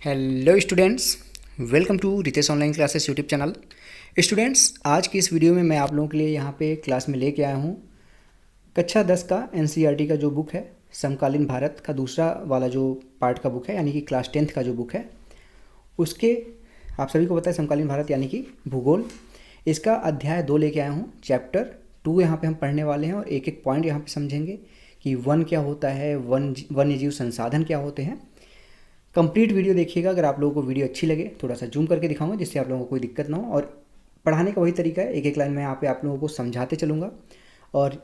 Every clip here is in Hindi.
Hello students, welcome to Ritesh online classes YouTube channel. Students, आज की इस वीडियो में मैं आप लोगों के लिए यहाँ पे क्लास में लेके आया हूँ कक्षा 10 का एनसीईआरटी का जो बुक है समकालीन भारत का दूसरा वाला जो पार्ट का बुक है, यानी कि क्लास 10th का जो बुक है उसके, आप सभी को पता है समकालीन भारत यानी कि भूगोल, इसका अध्याय 2 लेके आया हूँ। चैप्टर 2 यहाँ पे हम पढ़ने वाले हैं और एक एक पॉइंट यहाँ पे समझेंगे कि वन क्या होता है, वन्य जीव संसाधन क्या होते हैं। कंप्लीट वीडियो देखिएगा। अगर आप लोगों को वीडियो अच्छी लगे, थोड़ा सा जूम करके दिखाऊंगा जिससे आप लोगों को कोई दिक्कत ना हो। और पढ़ाने का वही तरीका है, एक एक लाइन में यहाँ पे आप लोगों को समझाते चलूँगा और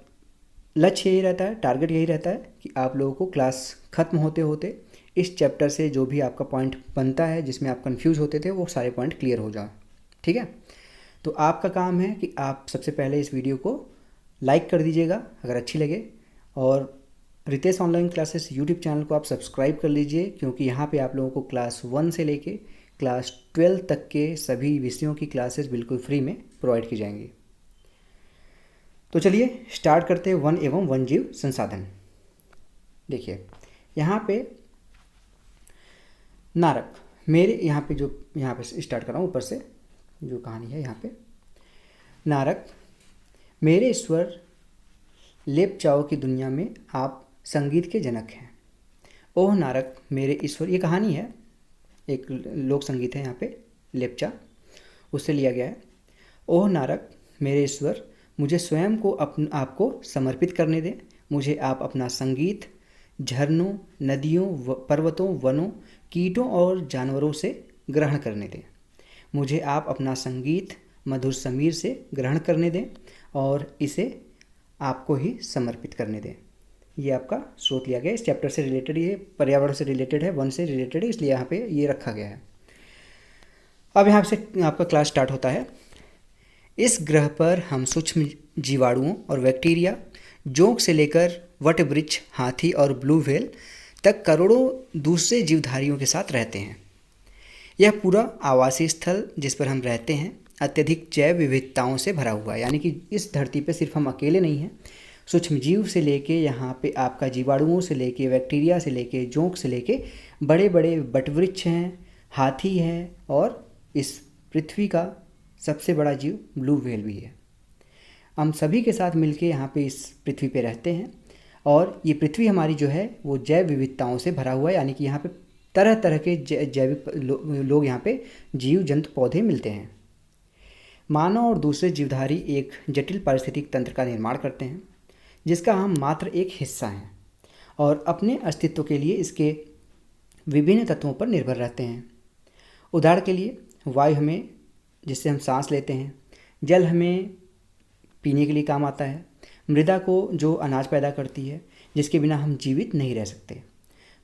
लक्ष्य यही रहता है, टारगेट यही रहता है कि आप लोगों को क्लास ख़त्म होते होते इस चैप्टर से जो भी आपका पॉइंट बनता है, जिसमें आप कन्फ्यूज़ होते थे, वो सारे पॉइंट क्लियर हो जाए। ठीक है, तो आपका काम है कि आप सबसे पहले इस वीडियो को लाइक कर दीजिएगा अगर अच्छी लगे, और Ritesh online classes YouTube channel को आप सब्सक्राइब कर लीजिए, क्योंकि यहाँ पे आप लोगों को क्लास 1 से लेके क्लास 12 तक के सभी विषयों की क्लासेस बिल्कुल फ्री में प्रोवाइड की जाएंगी। तो चलिए स्टार्ट करते हैं वन एवं वन्यजीव संसाधन। देखिए यहाँ पे नारक, मेरे यहाँ पे स्टार्ट कर रहा हूँ ऊपर से जो कहानी है। यहाँ पे नारक, मेरे ईश्वर लेपचाओं की दुनिया में आप संगीत के जनक हैं। ओह नारक मेरे ईश्वर, ये कहानी है, एक लोक संगीत है यहाँ पे लेपचा, उससे लिया गया है। ओह नारक मेरे ईश्वर, मुझे स्वयं को आपको समर्पित करने दें। मुझे आप अपना संगीत झरनों, नदियों, पर्वतों, वनों, कीटों और जानवरों से ग्रहण करने दें। मुझे आप अपना संगीत मधुर समीर से ग्रहण करने दें और इसे आपको ही समर्पित करने दें। ये आपका स्रोत लिया गया, इस चैप्टर से रिलेटेड, ये पर्यावरण से रिलेटेड है, वन से रिलेटेड है, इसलिए यहाँ पे ये रखा गया है। अब यहाँ से आपका क्लास स्टार्ट होता है। इस ग्रह पर हम सूक्ष्म जीवाणुओं और बैक्टीरिया, जोंक से लेकर वटवृक्ष, हाथी और ब्लू व्हेल तक करोड़ों दूसरे जीवधारियों के साथ रहते हैं। यह पूरा आवासीय स्थल जिस पर हम रहते हैं अत्यधिक जैव विविधताओं से भरा हुआ है, यानी कि इस धरती पे सिर्फ हम अकेले नहीं हैं। सूक्ष्म जीव से लेके यहाँ पे आपका जीवाणुओं से लेके बैक्टीरिया से लेके जोंक से लेके बड़े बड़े वटवृक्ष हैं, हाथी हैं, और इस पृथ्वी का सबसे बड़ा जीव ब्लू व्हेल भी है। हम सभी के साथ मिलके यहाँ पे इस पृथ्वी पे रहते हैं और ये पृथ्वी हमारी जो है वो जैव विविधताओं से भरा हुआ है, यानी कि यहाँ पे तरह तरह के जैविक लोग यहाँ पे जीव जंतु पौधे मिलते हैं। मानव और दूसरे जीवधारी एक जटिल पारिस्थितिक तंत्र का निर्माण करते हैं जिसका हम मात्र एक हिस्सा हैं और अपने अस्तित्व के लिए इसके विभिन्न तत्वों पर निर्भर रहते हैं। उदाहरण के लिए वायु हमें, जिससे हम सांस लेते हैं, जल हमें पीने के लिए काम आता है, मृदा को जो अनाज पैदा करती है जिसके बिना हम जीवित नहीं रह सकते,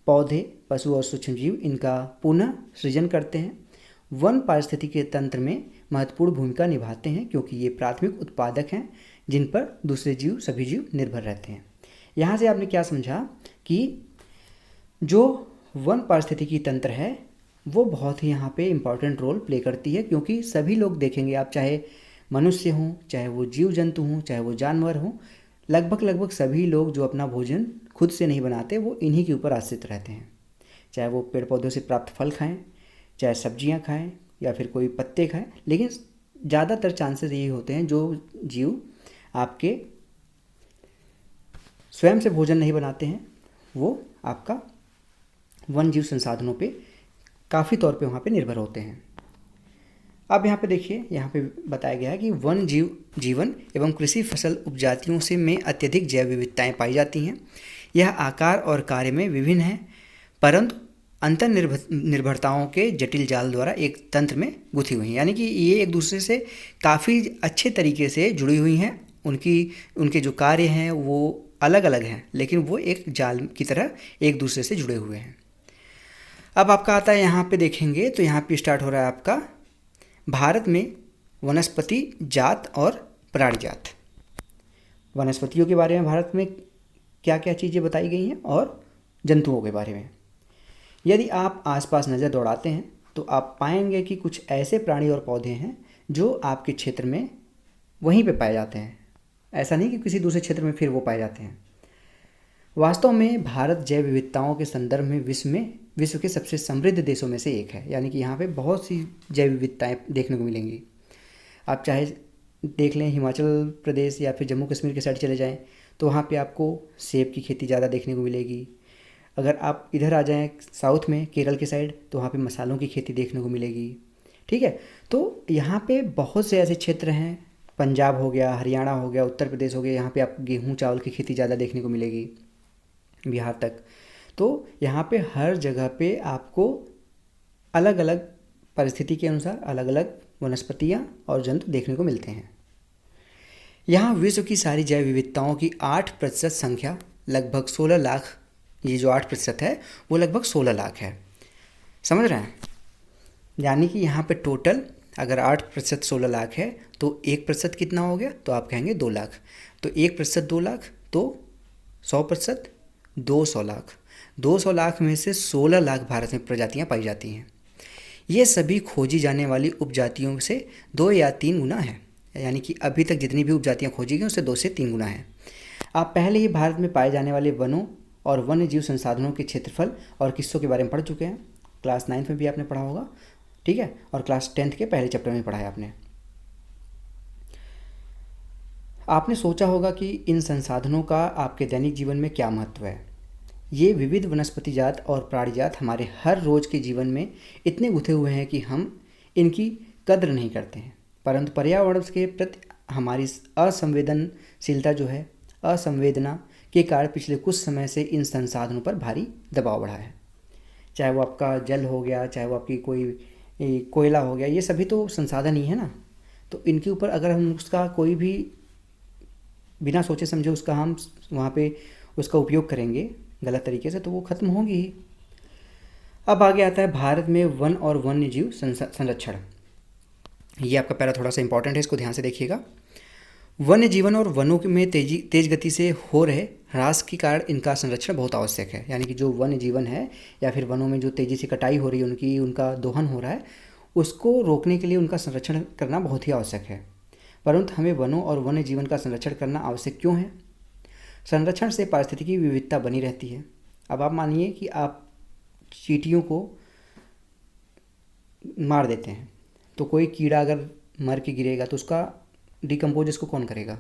पौधे, पशु और सूक्ष्मजीव इनका पुनः सृजन करते हैं। वन पारिस्थितिकी तंत्र में महत्वपूर्ण भूमिका निभाते हैं क्योंकि ये प्राथमिक उत्पादक हैं जिन पर दूसरे जीव, सभी जीव निर्भर रहते हैं। यहाँ से आपने क्या समझा कि जो वन पारिस्थितिकी तंत्र है वो बहुत ही यहाँ पे इम्पॉर्टेंट रोल प्ले करती है, क्योंकि सभी लोग देखेंगे आप, चाहे मनुष्य हों, चाहे वो जीव जंतु हों, चाहे वो जानवर हों, लगभग सभी लोग जो अपना भोजन खुद से नहीं बनाते वो इन्हीं के ऊपर आश्रित रहते हैं। चाहे वो पेड़ पौधों से प्राप्त फल खाएं, चाहे सब्जियां खाएं या फिर कोई पत्ते खाएं, लेकिन ज़्यादातर चांसेस यही होते हैं जो जीव आपके स्वयं से भोजन नहीं बनाते हैं वो आपका वन जीव संसाधनों पे काफ़ी तौर पे वहाँ पे निर्भर होते हैं। अब यहाँ पे देखिए, यहाँ पे बताया गया है कि वन जीवन एवं कृषि फसल उपजातियों से में अत्यधिक जैव विविधताएँ पाई जाती हैं। यह आकार और कार्य में विभिन्न है, परंतु अंतर निर्भरताओं के जटिल जाल द्वारा एक तंत्र में गुथी हुई हैं, यानी कि ये एक दूसरे से काफ़ी अच्छे तरीके से जुड़ी हुई हैं। उनके जो कार्य हैं वो अलग अलग हैं, लेकिन वो एक जाल की तरह एक दूसरे से जुड़े हुए हैं। अब आपका आता है, यहाँ पे देखेंगे तो यहाँ पे स्टार्ट हो रहा है आपका भारत में वनस्पति जात और प्राणी जात। वनस्पतियों के बारे में भारत में क्या क्या चीज़ें बताई गई हैं और जंतुओं के बारे में। यदि आप आसपास नज़र दौड़ाते हैं तो आप पाएंगे कि कुछ ऐसे प्राणी और पौधे हैं जो आपके क्षेत्र में वहीं पे पाए जाते हैं, ऐसा नहीं कि किसी दूसरे क्षेत्र में फिर वो पाए जाते हैं। वास्तव में भारत जैव विविधताओं के संदर्भ में विश्व में विश्व के सबसे समृद्ध देशों में से एक है, यानी कि यहाँ पे बहुत सी जैव विविधताएँ देखने को मिलेंगी। आप चाहे देख लें हिमाचल प्रदेश या फिर जम्मू कश्मीर के साइड चले जाएं तो वहाँ पे आपको सेब की खेती ज़्यादा देखने को मिलेगी। अगर आप इधर आ जाएं साउथ में केरल के साइड तो वहाँ पे मसालों की खेती देखने को मिलेगी। ठीक है, तो यहाँ पे बहुत से ऐसे क्षेत्र हैं, पंजाब हो गया, हरियाणा हो गया, उत्तर प्रदेश हो गया, यहाँ पे आपको गेहूँ चावल की खेती ज़्यादा देखने को मिलेगी, बिहार तक। तो यहाँ पे हर जगह पे आपको अलग अलग परिस्थिति के अनुसार अलग अलग वनस्पतियाँ और जंतु देखने को मिलते हैं। यहाँ विश्व की सारी जैव विविधताओं की 8% संख्या लगभग 16 लाख, ये जो 8% है वो लगभग 16 लाख है, समझ रहे हैं। यानी कि यहाँ पे टोटल अगर 8% 16 लाख है तो 1% कितना हो गया, तो आप कहेंगे 2 लाख। तो 1% 2 लाख, तो 100% 200 लाख। 200 लाख में से 16 लाख भारत में प्रजातियाँ पाई जाती हैं। ये सभी खोजी जाने वाली उपजातियों से 2 या 3 गुना है, यानी कि अभी तक जितनी भी उपजातियाँ खोजी गई उससे 2 से 3 गुना है। आप पहले ही भारत में पाए जाने वाले वनों और वन्य जीव संसाधनों के क्षेत्रफल और किस्सों के बारे में पढ़ चुके हैं, क्लास 9 में भी आपने पढ़ा होगा, ठीक है, और क्लास 10 के पहले चैप्टर में पढ़ा है आपने। आपने सोचा होगा कि इन संसाधनों का आपके दैनिक जीवन में क्या महत्व है। ये विविध वनस्पति जात और प्राणी जात हमारे हर रोज़ के जीवन में इतने गुथे हुए हैं कि हम इनकी कद्र नहीं करते हैं, परंतु पर्यावरण के प्रति हमारी असंवेदनशीलता जो है, असंवेदना के कारण पिछले कुछ समय से इन संसाधनों पर भारी दबाव बढ़ा है। चाहे वो आपका जल हो गया, चाहे वो आपकी कोई कोयला हो गया, ये सभी तो संसाधन ही है ना। तो इनके ऊपर अगर हम उसका कोई भी बिना सोचे समझे उसका हम वहाँ पे उसका उपयोग करेंगे गलत तरीके से तो वो ख़त्म होगी ही। अब आगे आता है भारत में वन और वन्य जीव संरक्षण। ये आपका पैरा थोड़ा सा इंपॉर्टेंट है, इसको ध्यान से देखिएगा। वन्य जीवन और वनों में तेज गति से हो रहे ह्रास के कारण इनका संरक्षण बहुत आवश्यक है। यानी कि जो वन्य जीवन है या फिर वनों में जो तेज़ी से कटाई हो रही है, उनका दोहन हो रहा है, उसको रोकने के लिए उनका संरक्षण करना बहुत ही आवश्यक है। परंतु हमें वनों और वन्य जीवन का संरक्षण करना आवश्यक क्यों है? संरक्षण से पारिस्थितिकी विविधता बनी रहती है। अब आप मानिए कि आप चींटियों को मार देते हैं तो कोई कीड़ा अगर मर के गिरेगा तो उसका डिकम्पोज इसको कौन करेगा?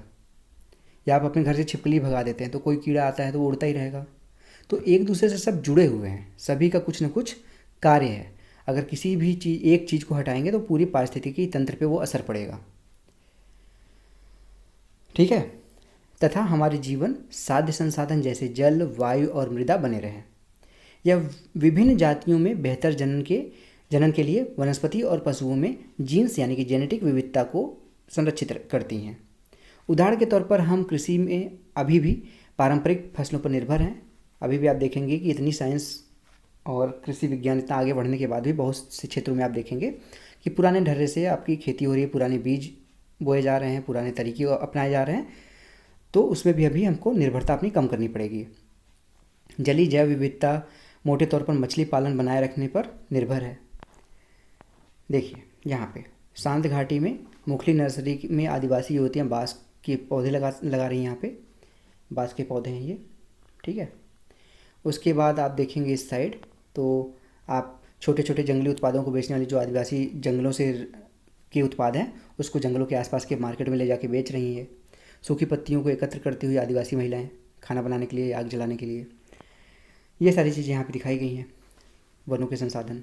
या आप अपने घर से छिपकली भगा देते हैं तो कोई कीड़ा आता है तो वो उड़ता ही रहेगा। तो एक दूसरे से सब जुड़े हुए हैं, सभी का कुछ न कुछ कार्य है। अगर किसी भी एक चीज़ को हटाएंगे तो पूरी पारिस्थितिकी तंत्र पे वो असर पड़ेगा, ठीक है। तथा हमारे जीवन साध्य संसाधन जैसे जल, वायु और मृदा बने रहें। यह विभिन्न जातियों में बेहतर जनन के लिए वनस्पति और पशुओं में जीन्स यानी कि जेनेटिक विविधता को संरक्षित करती हैं। उदाहरण के तौर पर हम कृषि में अभी भी पारंपरिक फसलों पर निर्भर हैं। अभी भी आप देखेंगे कि इतनी साइंस और कृषि विज्ञान इतना आगे बढ़ने के बाद भी बहुत से क्षेत्रों में आप देखेंगे कि पुराने ढर्रे से आपकी खेती हो रही है, पुराने बीज बोए जा रहे हैं, पुराने तरीके अपनाए जा रहे हैं। तो उसमें भी अभी हमको निर्भरता अपनी कम करनी पड़ेगी। जलीय जैव विविधता मोटे तौर पर मछली पालन बनाए रखने पर निर्भर है। देखिए यहाँ पे शांत घाटी में मुखली नर्सरी में आदिवासी युवतियाँ बाँस के पौधे लगा रही हैं। यहाँ पे बाँस के पौधे हैं ये, ठीक है। उसके बाद आप देखेंगे इस साइड तो आप छोटे छोटे जंगली उत्पादों को बेचने वाली जो आदिवासी जंगलों से के उत्पाद हैं उसको जंगलों के आसपास के मार्केट में ले जाके बेच रही हैं। सूखी पत्तियों को एकत्र करती हुई आदिवासी महिलाएं खाना बनाने के लिए, आग जलाने के लिए, ये सारी चीज़ें यहाँ पे दिखाई गई हैं। वनों के संसाधन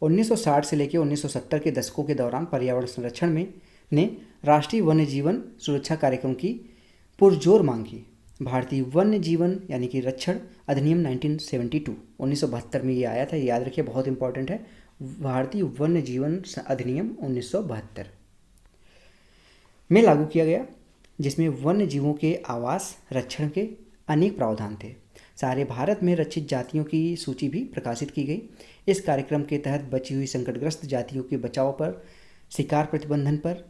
1960 से लेकर 1970 के दशकों के दौरान पर्यावरण संरक्षण में ने राष्ट्रीय वन्य जीवन सुरक्षा कार्यक्रम की पुरजोर मांग की। भारतीय वन्य जीवन यानी कि रक्षण अधिनियम 1972 में ये आया था, ये याद रखिए, बहुत इंपॉर्टेंट है। भारतीय वन्य जीवन अधिनियम 1972 में लागू किया गया, जिसमें वन्य जीवों के आवास रक्षण के अनेक प्रावधान थे। सारे भारत में रक्षित जातियों की सूची भी प्रकाशित की गई। इस कार्यक्रम के तहत बची हुई संकटग्रस्त जातियों के बचाव पर, शिकार प्रतिबंधन पर,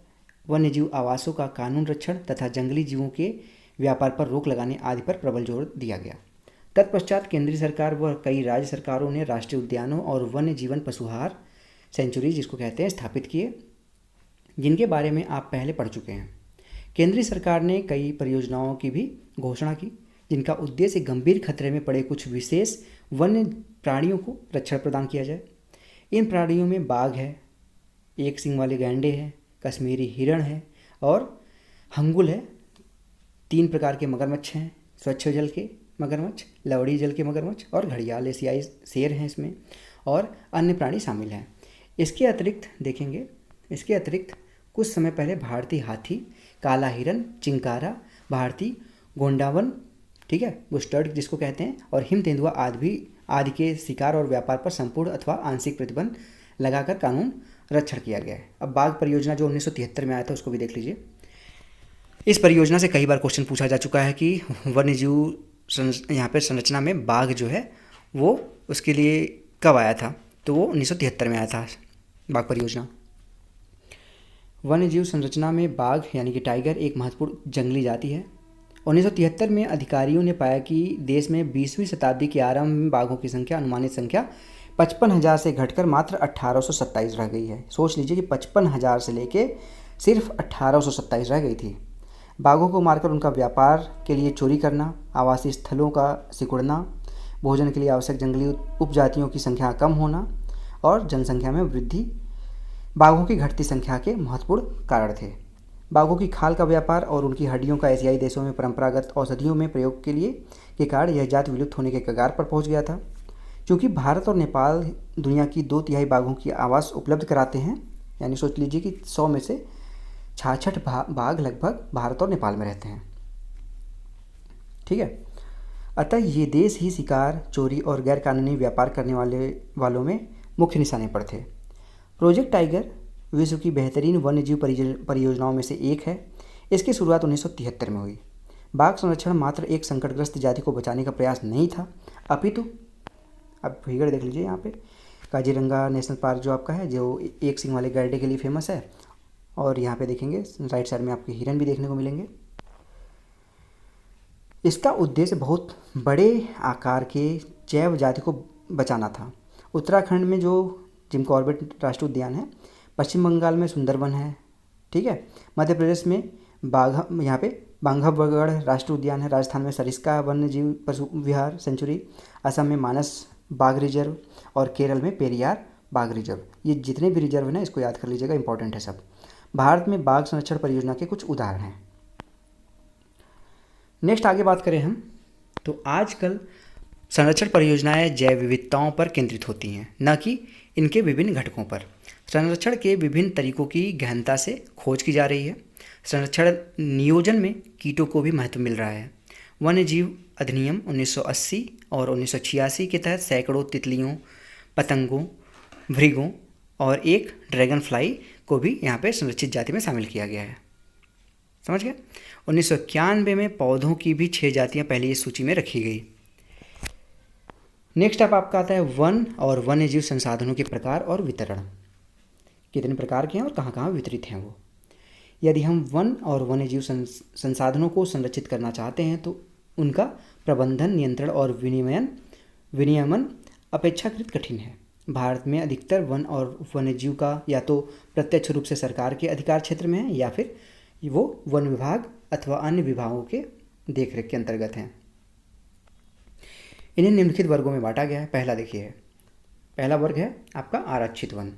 वन्यजीव आवासों का कानून रक्षण तथा जंगली जीवों के व्यापार पर रोक लगाने आदि पर प्रबल जोर दिया गया। तत्पश्चात केंद्रीय सरकार व कई राज्य सरकारों ने राष्ट्रीय उद्यानों और वन्य जीवन पशुहार सेंचुरी जिसको कहते हैं स्थापित किए, जिनके बारे में आप पहले पढ़ चुके हैं। केंद्रीय सरकार ने कई परियोजनाओं की भी घोषणा की, जिनका उद्देश्य गंभीर खतरे में पड़े कुछ विशेष वन्य प्राणियों को रक्षण प्रदान किया जाए। इन प्राणियों में बाघ है, एक सींग वाले गैंडे हैं, कश्मीरी हिरण है और हंगुल है। 3 प्रकार के मगरमच्छ हैं, स्वच्छ जल के मगरमच्छ, लवड़ी जल के मगरमच्छ और घड़ियाल एशियाई शेर हैं इसमें, और अन्य प्राणी शामिल हैं। इसके अतिरिक्त देखेंगे, इसके अतिरिक्त कुछ समय पहले भारतीय हाथी, काला हिरन, चिंकारा, भारतीय गोंडावन, ठीक है, बुस्टर्ड जिसको कहते हैं, और हिम तेंदुआ आदि के शिकार और व्यापार पर संपूर्ण अथवा आंशिक प्रतिबंध लगाकर कानून रक्षण किया गया है। अब बाघ परियोजना जो 1973 में आया था उसको भी देख लीजिए। इस परियोजना से कई बार क्वेश्चन पूछा जा चुका है कि वन्यजीव यहाँ पर संरचना में बाघ जो है वो उसके लिए कब आया था, तो वो 1973 में आया था बाघ परियोजना। वन्यजीव संरचना में बाघ यानी कि टाइगर एक महत्वपूर्ण जंगली जाति है। 1973 में अधिकारियों ने पाया कि देश में 20वीं शताब्दी के आरंभ में बाघों की संख्या, अनुमानित संख्या 55,000 से घटकर मात्र 1827 रह गई है। सोच लीजिए कि 55,000 से लेके सिर्फ 1827 रह गई थी। बाघों को मारकर उनका व्यापार के लिए चोरी करना, आवासीय स्थलों का सिकुड़ना, भोजन के लिए आवश्यक जंगली उपजातियों की संख्या कम होना और जनसंख्या में वृद्धि बाघों की घटती संख्या के महत्वपूर्ण कारण थे। बाघों की खाल का व्यापार और उनकी हड्डियों का एशियाई देशों में परंपरागत औषधियों में प्रयोग के कारण यह जाति विलुप्त होने के कगार पर पहुंच गया था। क्योंकि भारत और नेपाल दुनिया की 2/3 बाघों की आवास उपलब्ध कराते हैं, यानी सोच लीजिए कि 100 में से 66 बाघ लगभग भारत और नेपाल में रहते हैं, ठीक है। अतः ये देश ही शिकार, चोरी और गैरकानूनी व्यापार करने वालों में मुख्य निशाने पर थे। प्रोजेक्ट टाइगर विश्व की बेहतरीन वन्यजीव परियोजनाओं में से एक है। इसकी शुरुआत 1973 में हुई। बाघ संरक्षण मात्र एक संकटग्रस्त जाति को बचाने का प्रयास नहीं था, अपितु अब फिगर देख लीजिए, यहाँ पे काजीरंगा नेशनल पार्क जो आपका है, जो एक सींग वाले गैंडे के लिए फेमस है, और यहाँ पे देखेंगे राइट साइड में आपके हिरन भी देखने को मिलेंगे। इसका उद्देश्य बहुत बड़े आकार के जैव जाति को बचाना था। उत्तराखंड में जो जिम कॉर्बेट राष्ट्रीय उद्यान है, पश्चिम बंगाल में सुंदरवन है, ठीक है, मध्य प्रदेश में यहाँ पे बांधवगढ़ राष्ट्रीय उद्यान है, राजस्थान में सरिस्का वन्यजीव पशु विहार सेंचुरी, असम में मानस बाघ रिजर्व और केरल में पेरियार बाघ रिजर्व। ये जितने भी रिजर्व है ना, इसको याद कर लीजिएगा, इंपॉर्टेंट है सब। भारत में बाघ संरक्षण परियोजना के कुछ उदाहरण हैं। नेक्स्ट आगे बात करें हम, तो आजकल संरक्षण परियोजनाएं जैव विविधताओं पर केंद्रित होती हैं, न कि इनके विभिन्न घटकों पर। संरक्षण के विभिन्न तरीकों की गहनता से खोज की जा रही है। संरक्षण नियोजन में कीटों को भी महत्व मिल रहा है। वन्यजीव अधिनियम 1980 और 1986 के तहत सैकड़ों तितलियों, पतंगों, भृगों और एक ड्रैगन फ्लाई को भी यहाँ पे संरक्षित जाति में शामिल किया गया है। समझ गए। 1991 में पौधों की भी 6 जातियाँ पहले इस सूची में रखी गई। नेक्स्ट अब आपका आता है वन और वन्यजीव संसाधनों के प्रकार और वितरण, कितने प्रकार के हैं और कहाँ कहाँ वितरित हैं वो। यदि हम वन और वन्यजीव संसाधनों को संरक्षित करना चाहते हैं तो उनका प्रबंधन, नियंत्रण और विनियमन अपेक्षाकृत कठिन है। भारत में अधिकतर वन और वन्यजीव का या तो प्रत्यक्ष रूप से सरकार के अधिकार क्षेत्र में है या फिर वो वन विभाग अथवा अन्य विभागों के देखरेख के अंतर्गत हैं। इन्हें निम्नलिखित वर्गों में बांटा गया है। पहला देखिए, पहला वर्ग है आपका आरक्षित वन।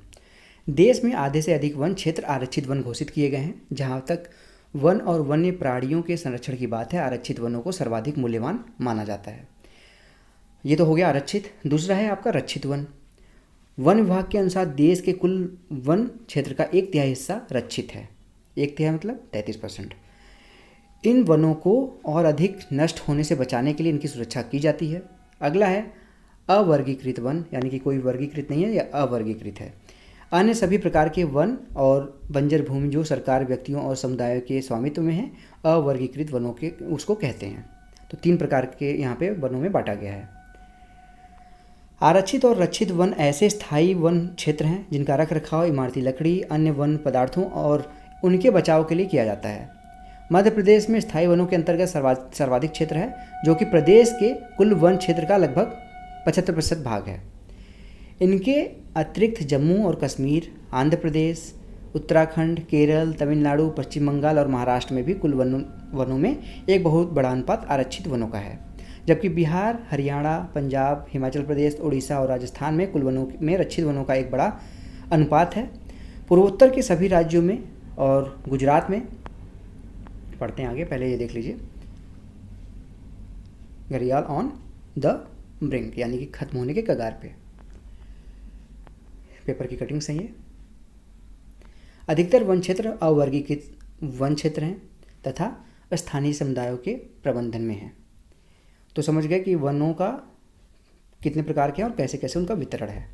देश में आधे से अधिक वन क्षेत्र आरक्षित वन घोषित किए गए हैं। जहाँ तक वन और वन्य प्राणियों के संरक्षण की बात है, आरक्षित वनों को सर्वाधिक मूल्यवान माना जाता है। ये तो हो गया आरक्षित। दूसरा है आपका रक्षित वन। वन विभाग के अनुसार देश के कुल वन क्षेत्र का 1/3 हिस्सा रक्षित है। 1/3 मतलब 33%। इन वनों को और अधिक नष्ट होने से बचाने के लिए इनकी सुरक्षा की जाती है। अगला है अवर्गीकृत वन, यानी कि कोई वर्गीकृत नहीं है या अवर्गीकृत है। अन्य सभी प्रकार के वन और बंजर भूमि जो सरकार, व्यक्तियों और समुदायों के स्वामित्व में है, अवर्गीकृत वनों के उसको कहते हैं। तो 3 प्रकार के यहाँ पे वनों में बांटा गया है। आरक्षित और रक्षित वन ऐसे स्थायी वन क्षेत्र हैं जिनका रख रखाव इमारती लकड़ी, अन्य वन पदार्थों और उनके बचाव के लिए किया जाता है। मध्य प्रदेश में स्थायी वनों के अंतर्गत सर्वाधिक क्षेत्र है, जो कि प्रदेश के कुल वन क्षेत्र का लगभग 75% भाग है। इनके अतिरिक्त जम्मू और कश्मीर, आंध्र प्रदेश, उत्तराखंड, केरल, तमिलनाडु, पश्चिम बंगाल और महाराष्ट्र में भी कुल वनों में एक बहुत बड़ा अनुपात आरक्षित वनों का है। जबकि बिहार, हरियाणा, पंजाब, हिमाचल प्रदेश, उड़ीसा और राजस्थान में कुल वनों में रक्षित वनों का एक बड़ा अनुपात है। पूर्वोत्तर के सभी राज्यों में और गुजरात में, पढ़ते हैं आगे, पहले ये देख लीजिए, घड़ियाल ऑन द ब्रिंक, यानी कि खत्म होने के कगार पे। पेपर की कटिंग सही है। अधिकतर वन क्षेत्र अवर्गीकृत वन क्षेत्र हैं तथा स्थानीय समुदायों के प्रबंधन में हैं। तो समझ गए कि वनों का कितने प्रकार के हैं और कैसे कैसे उनका वितरण है।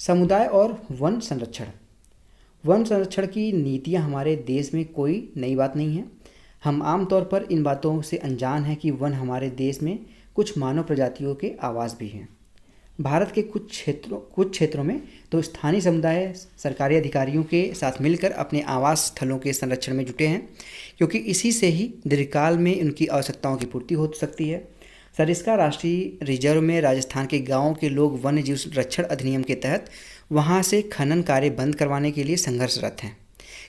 समुदाय और वन संरक्षण। वन संरक्षण की नीतियाँ हमारे देश में कोई नई बात नहीं है। हम आमतौर पर इन बातों से अनजान हैं कि वन हमारे देश में कुछ मानव प्रजातियों के आवास भी हैं। भारत के कुछ क्षेत्रों में तो स्थानीय समुदाय सरकारी अधिकारियों के साथ मिलकर अपने आवास स्थलों के संरक्षण में जुटे हैं, क्योंकि इसी से ही दीर्घकाल में उनकी आवश्यकताओं की पूर्ति हो सकती है। सरिस्का राष्ट्रीय रिजर्व में राजस्थान के गांवों के लोग वन्य जीव संरक्षण अधिनियम के तहत वहां से खनन कार्य बंद करवाने के लिए संघर्षरत हैं।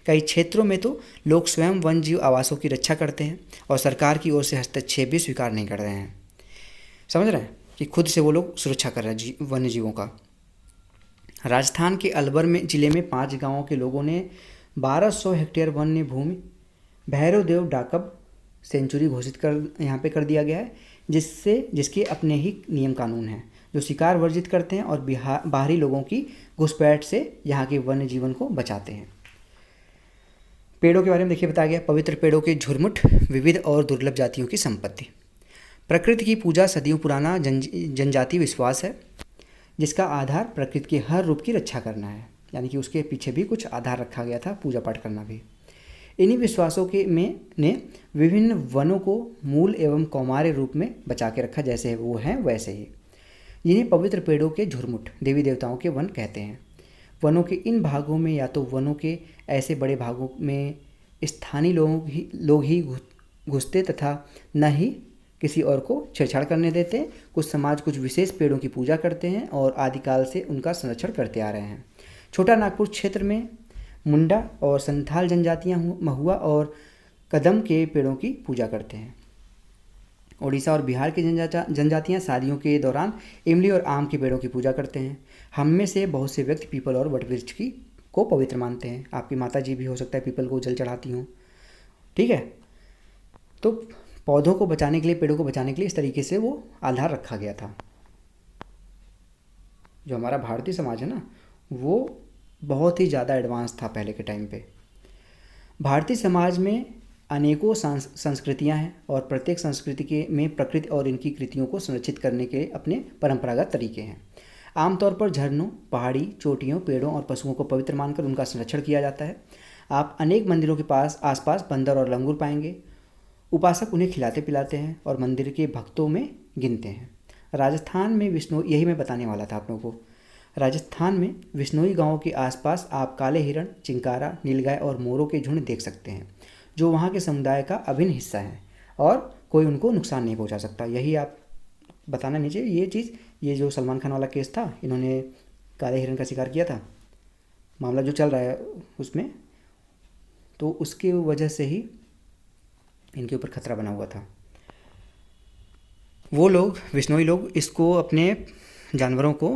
कई क्षेत्रों में तो लोग स्वयं वन्य जीव आवासों की रक्षा करते हैं और सरकार की ओर से हस्तक्षेप भी स्वीकार नहीं कर रहे हैं। समझ रहे हैं कि खुद से वो लोग सुरक्षा कर रहे हैं वन्य जीवों का। राजस्थान के अलवर में जिले में 5 गांवों के लोगों ने 1200 हेक्टेयर वन्य भूमि भैरवदेव डाकब सेंचुरी घोषित कर यहाँ पे कर दिया गया है, जिसके अपने ही नियम कानून हैं जो शिकार वर्जित करते हैं और बाहरी लोगों की घुसपैठ से यहाँ के वन्य जीवन को बचाते हैं। पेड़ों के बारे में देखिए बताया गया। पवित्र पेड़ों के झुरमुट विविध और दुर्लभ जातियों की संपत्ति। प्रकृति की पूजा सदियों पुराना जनजातीय विश्वास है, जिसका आधार प्रकृति के हर रूप की रक्षा करना है, यानी कि उसके पीछे भी कुछ आधार रखा गया था, पूजा पाठ करना भी। इन्हीं विश्वासों के ने विभिन्न वनों को मूल एवं कौमार्य रूप में बचा के रखा, जैसे वो हैं वैसे ही। जिन्हें पवित्र पेड़ों के झुरमुट देवी देवताओं के वन कहते हैं। वनों के इन भागों में या तो वनों के ऐसे बड़े भागों में स्थानीय लोग ही घुसते तथा न ही किसी और को छेड़छाड़ करने देते। कुछ समाज कुछ विशेष पेड़ों की पूजा करते हैं और आदिकाल से उनका संरक्षण करते आ रहे हैं। छोटा नागपुर क्षेत्र में मुंडा और संथाल जनजातियां महुआ और कदम के पेड़ों की पूजा करते हैं। उड़ीसा और बिहार की जनजातियां शादियों के दौरान इमली और आम के पेड़ों की पूजा करते हैं। हम में से बहुत से व्यक्ति पीपल और वटवृक्ष को पवित्र मानते हैं। आपकी माता जी भी हो सकता है पीपल को जल चढ़ाती हों, ठीक है। तो पौधों को बचाने के लिए, पेड़ों को बचाने के लिए इस तरीके से वो आधार रखा गया था। जो हमारा भारतीय समाज है ना, वो बहुत ही ज़्यादा एडवांस था पहले के टाइम पे। भारतीय समाज में अनेकों संस्कृतियां हैं और प्रत्येक संस्कृति में प्रकृति और इनकी कृतियों को संरक्षित करने के अपने परंपरागत तरीके हैं। आमतौर पर झरनों, पहाड़ी चोटियों, पेड़ों और पशुओं को पवित्र मानकर उनका संरक्षण किया जाता है। आप अनेक मंदिरों के आसपास बंदर और लंगूर पाएंगे। उपासक उन्हें खिलाते पिलाते हैं और मंदिर के भक्तों में गिनते हैं। राजस्थान में यही मैं बताने वाला था आप लोगों को। राजस्थान में विश्नोई गांवों के आसपास आप काले हिरण, चिंकारा, नीलगाय और मोरों के झुंड देख सकते हैं, जो वहाँ के समुदाय का अभिन्न हिस्सा है और कोई उनको नुकसान नहीं पहुँचा सकता। यही आप बताना नहीं चाहिए ये चीज़। ये जो सलमान खान वाला केस था, इन्होंने काले हिरण का शिकार किया था, मामला जो चल रहा है उसमें, तो उसकी वजह से ही इनके ऊपर खतरा बना हुआ था। वो लोग, विश्नोई लोग, इसको अपने जानवरों को,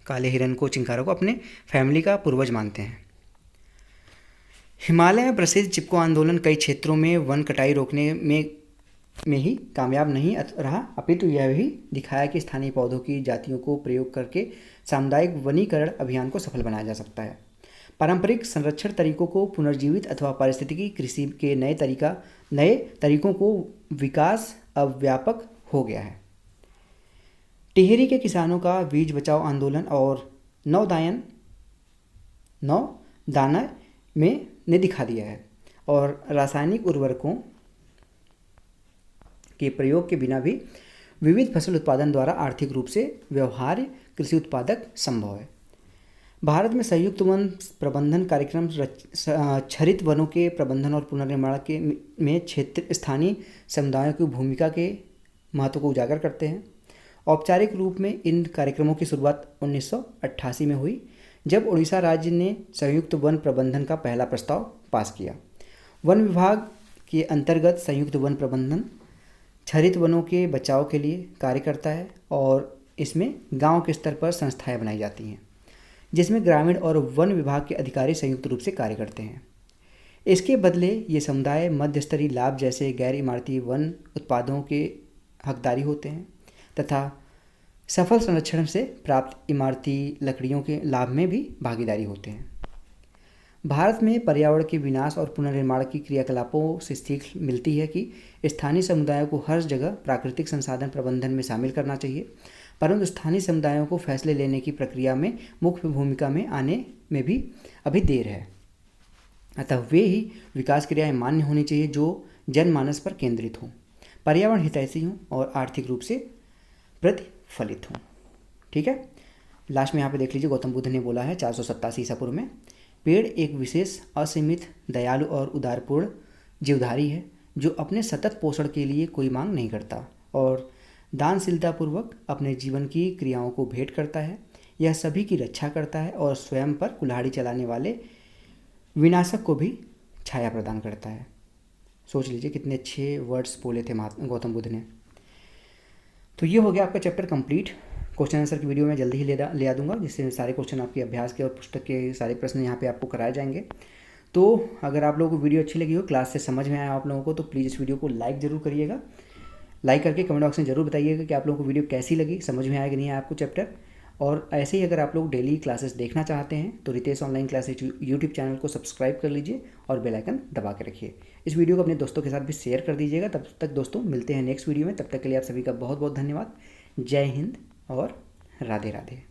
काले हिरण को, चिंकारों को अपने फैमिली का पूर्वज मानते हैं। हिमालय में प्रसिद्ध चिपको आंदोलन कई क्षेत्रों में वन कटाई रोकने में ही कामयाब नहीं रहा, अपितु यह भी दिखाया कि स्थानीय पौधों की जातियों को प्रयोग करके सामुदायिक वनीकरण अभियान को सफल बनाया जा सकता है। पारंपरिक संरक्षण तरीकों को पुनर्जीवित अथवा पारिस्थितिकी कृषि के नए तरीकों को विकास अब व्यापक हो गया है। टिहरी के किसानों का बीज बचाओ आंदोलन और नवदाना में ने दिखा दिया है और रासायनिक उर्वरकों के प्रयोग के बिना भी विविध फसल उत्पादन द्वारा आर्थिक रूप से व्यवहार्य कृषि उत्पादक संभव है। भारत में संयुक्त वन प्रबंधन कार्यक्रम क्षरित वनों के प्रबंधन और पुनर्निर्माण में स्थानीय समुदायों की भूमिका के महत्व को उजागर करते हैं। औपचारिक रूप में इन कार्यक्रमों की शुरुआत 1988 में हुई, जब उड़ीसा राज्य ने संयुक्त वन प्रबंधन का पहला प्रस्ताव पास किया। वन विभाग के अंतर्गत संयुक्त वन प्रबंधन हरित वनों के बचाव के लिए कार्य करता है और इसमें गांव के स्तर पर संस्थाएं बनाई जाती हैं जिसमें ग्रामीण और वन विभाग के अधिकारी संयुक्त रूप से कार्य करते हैं। इसके बदले ये समुदाय मध्य स्तरीय लाभ जैसे गैर इमारती वन उत्पादों के हकदारी होते हैं तथा सफल संरक्षण से प्राप्त इमारती लकड़ियों के लाभ में भी भागीदारी होते हैं। भारत में पर्यावरण के विनाश और पुनर्निर्माण की क्रियाकलापों से सीख मिलती है कि स्थानीय समुदायों को हर जगह प्राकृतिक संसाधन प्रबंधन में शामिल करना चाहिए, परंतु स्थानीय समुदायों को फैसले लेने की प्रक्रिया में मुख्य भूमिका में आने में भी अभी देर है। अतः वे ही विकास क्रियाएं मान्य होनी चाहिए जो जनमानस पर केंद्रित हों, पर्यावरण हितैषी हों और आर्थिक रूप से प्रतिफलित हों। ठीक है, लास्ट में यहाँ पे देख लीजिए, गौतम बुद्ध ने बोला है 487 ईसा पूर्व में, पेड़ एक विशेष असीमित दयालु और उदारपूर्ण जीवधारी है जो अपने सतत पोषण के लिए कोई मांग नहीं करता और दानशीलतापूर्वक अपने जीवन की क्रियाओं को भेंट करता है। यह सभी की रक्षा करता है और स्वयं पर कुल्हाड़ी चलाने वाले विनाशक को भी छाया प्रदान करता है। सोच लीजिए कितने अच्छे वर्ड्स बोले थे गौतम बुद्ध ने। तो ये हो गया आपका चैप्टर कंप्लीट। क्वेश्चन आंसर की वीडियो मैं जल्दी ही ले आ दूंगा जिससे सारे क्वेश्चन आपके अभ्यास के और पुस्तक के सारे प्रश्न यहाँ पे आपको कराए जाएंगे। तो अगर आप लोगों को वीडियो अच्छी लगी हो, क्लास से समझ में आया आप लोगों को, तो प्लीज़ इस वीडियो को लाइक ज़रूर करिएगा। लाइक करके कमेंट बॉक्स में ज़रूर बताइएगा कि आप लोगों को वीडियो कैसी लगी, समझ में आया कि नहीं आया आपको चैप्टर। और ऐसे ही अगर आप लोग डेली क्लासेस देखना चाहते हैं तो Ritesh online classes YouTube channel को सब्सक्राइब कर लीजिए और बेल आइकन दबा के रखिए। इस वीडियो को अपने दोस्तों के साथ भी शेयर कर दीजिएगा। तब तक दोस्तों मिलते हैं नेक्स्ट वीडियो में, तब तक के लिए आप सभी का बहुत बहुत धन्यवाद। जय हिंद और राधे राधे।